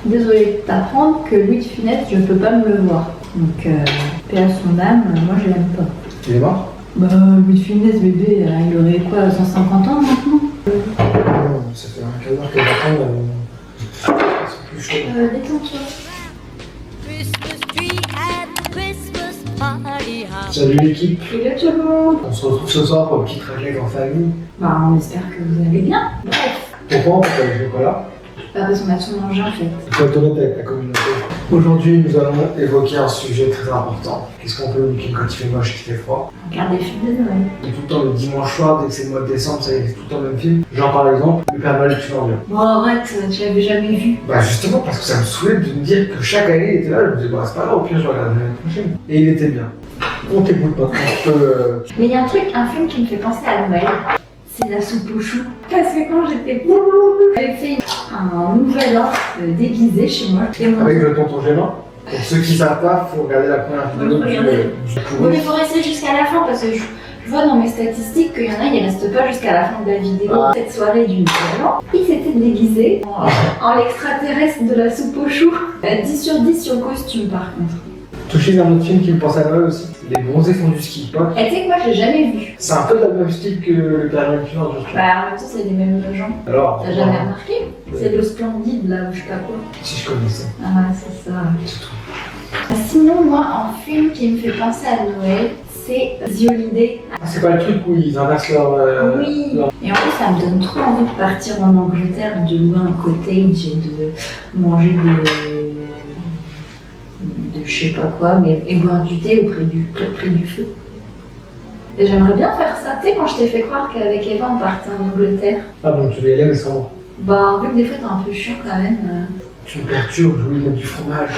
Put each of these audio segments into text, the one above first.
désolée de t'apprendre que Louis de Funès, je peux pas me le voir. Donc, paix à son âme, moi je l'aime pas. Il est mort? Bah, Louis de Funès, bébé, il aurait quoi, 150 ans maintenant? Non, ça fait un quart d'heure que j'attends. C'est plus chaud. Détends-toi. Salut l'équipe. Salut tout le monde. On se retrouve ce soir pour une petite raclette en famille. Bah, on espère que vous allez bien. Bref, Pourquoi on fait le chocolat? parce qu'on a tout mangé en fait. Il faut être honnête avec la communauté. Aujourd'hui, nous allons évoquer un sujet très important. Qu'est-ce qu'on fait le week-end quand il fait moche, qu'il fait froid? Regarde des films de Noël. Et tout le temps le dimanche soir, dès que c'est le mois de décembre, ça y est, c'est tout le temps le même film. Genre par exemple, le Père Noël, tu l'en viens. Bon, arrête, tu l'avais jamais vu. Bah justement parce que ça me saoulait de me dire que chaque année il était là, je me disais bah c'est pas grave, au pire je regarde l'année prochaine. Et il était bien. On t'écoute maintenant, je peux... Mais il y a un film qui me fait penser à Noël. C'est La Soupe aux choux. Parce que quand j'étais petite, j'avais fait un nouvel an déguisé chez moi. Et mon... Avec le tonton gênant. Pour ceux qui savent pas, faut regarder la première vidéo du Oui, mais il faut rester jusqu'à la fin parce que je vois dans mes statistiques qu'il y en a, ils restent pas jusqu'à la fin de la vidéo. Ah. Cette soirée du nouvel an, ils s'étaient déguisés en l'extraterrestre de La Soupe aux choux. 10 sur 10 sur le costume par contre. Touché d'un autre film qui me pense à Noël aussi. Les bronzés font du ski. Pas. Et tu sais que moi je l'ai jamais vu. C'est un peu de la même style que le Père Noël qui mange. Bah en même temps c'est les mêmes gens. Alors, T'as jamais remarqué? C'est le Splendide là ou je sais pas quoi. si je connaissais. Ah c'est ça. Sinon moi en film qui me fait penser à Noël, c'est The Holiday. Ah, c'est pas le truc où ils inversent leur... Oui. leur- Et en plus ça me donne trop envie de partir en Angleterre, de louer un cottage et de manger de je sais pas quoi, mais et boire du thé près du feu. Et j'aimerais bien faire ça. Tu sais, quand je t'ai fait croire qu'avec Eva on partait en Angleterre, Ah bon, tu veux y aller mais sans moi. bah vu que des fois t'es un peu chiant quand même. Tu me perturbes, je voulais mettre du fromage.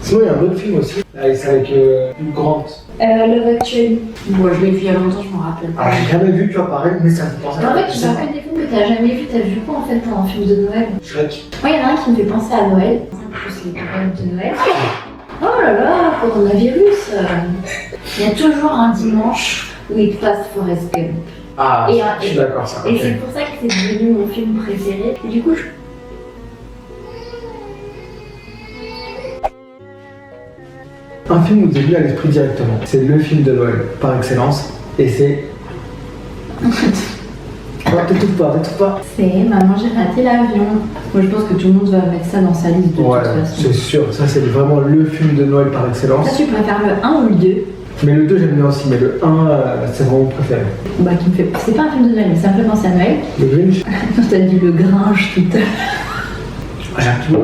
Sinon, il y a un autre film aussi. C'est avec Hugh Grant. Love Actually. Bon, je l'ai vu il y a longtemps, je m'en rappelle pas. Alors, j'ai jamais vu, tu vois, pareil, mais ça me fait penser Mais en fait, tu vois que des films que t'as jamais vu, t'as vu quoi en fait en film de Noël? Shrek. Moi, il y en a un qui me fait penser à Noël. Plus les périodes de Noël. Oh là là, coronavirus. Il y a toujours un dimanche où il passe Forrest Gump. Ah, Et, je suis d'accord, ça. Et ok. c'est pour ça que c'est devenu mon film préféré. Et du coup, Un film où j'ai venu à l'esprit directement. C'est le film de Noël par excellence. Et c'est. Oh, t'étouffes pas. c'est Maman, j'ai raté l'avion. Moi, je pense que tout le monde va mettre ça dans sa liste de Ouais, toute façon. c'est sûr. Ça, c'est vraiment le film de Noël par excellence. Ça, tu préfères le 1 ou le 2? Mais le 2, j'aime bien aussi. Mais le 1, c'est vraiment mon préféré. Bah, qui me fait... C'est pas un film de Noël, mais ça me fait penser à Noël. Le Grinch. T'as dit le Grinch tout à l'heure. J'aime tout.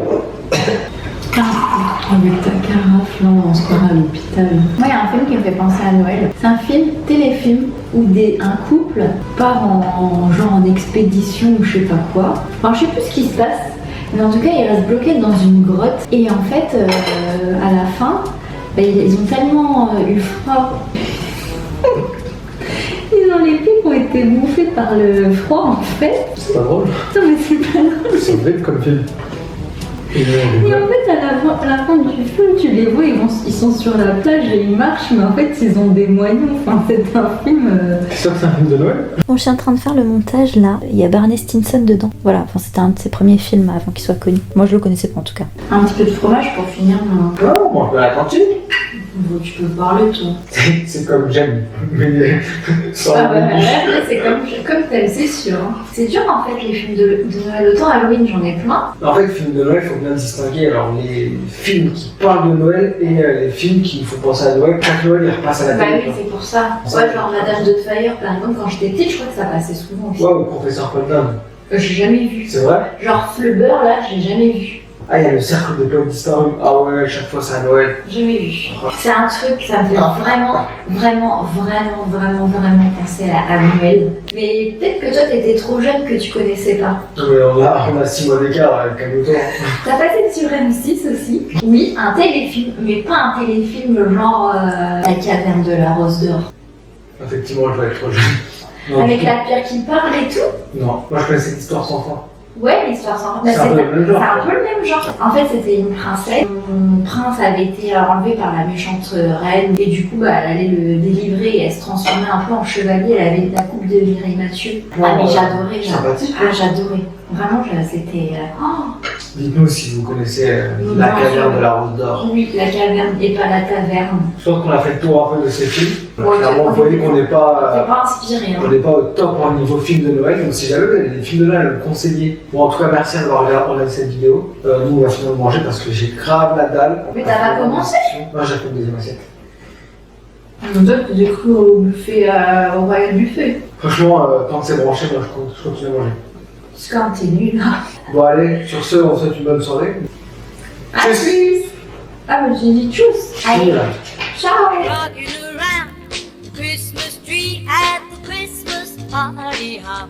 Avec ta carafe, là, on se croirait à l'hôpital. Moi, il y a un film qui me fait penser à Noël. C'est un film, téléfilm, où un couple part genre en expédition ou je sais pas quoi. Enfin, je sais plus ce qui se passe. Mais en tout cas, ils restent bloqués dans une grotte. Et en fait, à la fin, bah, ils ont tellement eu froid. Ils ont les pieds qui ont été bouffés par le froid, en fait. C'est pas drôle. Non, mais c'est pas drôle. C'est vrai comme film. Et en fait, à la fin du film, tu les vois, ils sont sur la plage et ils marchent, mais en fait, ils ont des moignons. Enfin, c'est un film. C'est sûr que c'est un film de Noël? Bon, je suis en train de faire le montage là. Il y a Barney Stinson dedans. Voilà, enfin, c'était un de ses premiers films avant qu'il soit connu. Moi, je le connaissais pas en tout cas. Un petit peu de fromage pour finir. Non, on mange à la cantine. Bon, tu peux parler, toi. C'est comme j'aime. Mais sans Ah bah, le là, c'est comme t'aimes, c'est sûr. Hein. C'est dur, en fait, les films de Noël. Autant Halloween, j'en ai plein. En fait, film de Noël, il faut bien distinguer alors les films qui parlent de Noël et les films qui font penser à Noël. Chaque Noël, ils repassent à la Bah télé. oui, c'est pour ça. Ouais, genre Madame de Fire, par exemple, quand j'étais petite, je crois que ça passait souvent. Ouais, ou Professeur Colton. J'ai jamais vu. C'est vrai? Genre Flubber, là, j'ai jamais vu. Ah, il y a le cercle de Claude disparu. Ah ouais, chaque fois c'est à Noël. Jamais vu. C'est un truc, ça me fait vraiment penser à Noël. Mais peut-être que toi, t'étais trop jeune que tu connaissais pas. Mais on a 6 mois d'écart avec calme-toi. T'as passé sur M6 aussi. Oui, un téléfilm, mais pas un téléfilm genre La caverne de la rose d'or. Effectivement, je vais être trop jeune. Non, Avec du tout. la pierre qui parle et tout. Non, moi je connaissais l'histoire sans fin. Ouais, l'histoire sans fin. C'est un peu le même genre. C'est un peu le même genre. En fait, c'était une princesse. Son prince avait été enlevé par la méchante reine. Et du coup, bah, elle allait le délivrer et elle se transformait un peu en chevalier. Elle avait la coupe de Mireille Mathieu. Ah, mais j'adorais. Sympathique. Ah, j'adorais. Vraiment, c'était... Dites-nous si vous connaissez la caverne de la Rose d'Or. Oui, la caverne et pas la taverne. Je pense qu'on a fait le tour un peu de ces films. Ouais, Clairement, vous voyez qu'on n'est T'es pas. pas inspiré, hein. On n'est pas au top au niveau film de Noël, donc si jamais vous avez des films de Noël à me conseiller, ou en tout cas merci d'avoir regardé cette vidéo, nous on va finalement manger parce que j'ai grave la dalle. Mais t'as pas commencé? Moi j'ai fait une deuxième assiette. Toi, j'ai cru au buffet, au Royal Buffet. Franchement, quand c'est branché, moi je continue à manger. Parce que quand t'es nul, là. Bon allez, sur ce, on vous souhaite une bonne soirée. À plus! Ah, mais j'ai dit tchuss! Allez, Voilà. ciao! Rocking around the Christmas tree at the Christmas party hop.